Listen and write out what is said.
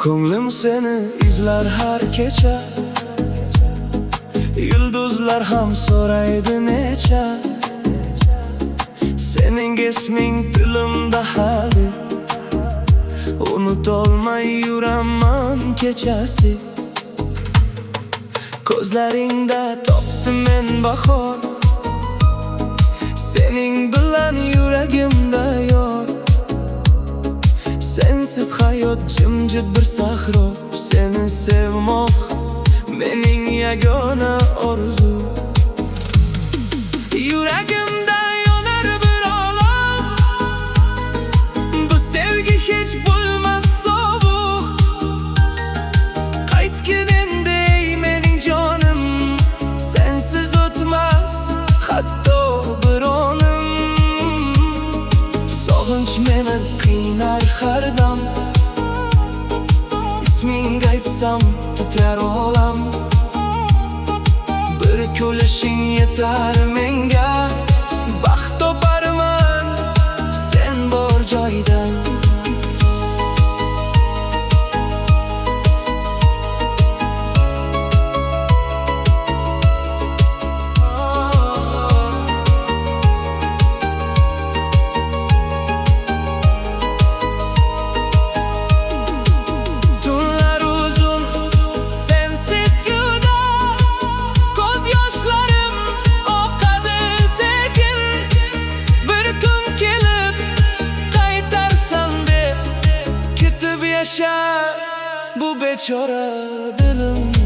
Ko'nglim seni izlar har kecha, yulduzlar ham so'raydi necha. Sening isming tilimda hali, unutolmay yuraman kechasi. Ko'zlaringda topdim men bahor, sening bilan yuragimda yor. Sensiz hayot jimjit bir sahro, seni sevmoq mening yagona orzu. Yuragimda yonar bir olov, bu sevgi hech bo'lmas sovuq. Qaytgin endi mening jonim, sensiz o'tmas hatto bir onim. Sog'inch meni qiynar har dam, ismingni aytsam titrar olam. Bir kulishing yetar menga, baxt toparman sen bor joyda. Yaşar bu bechora dilim.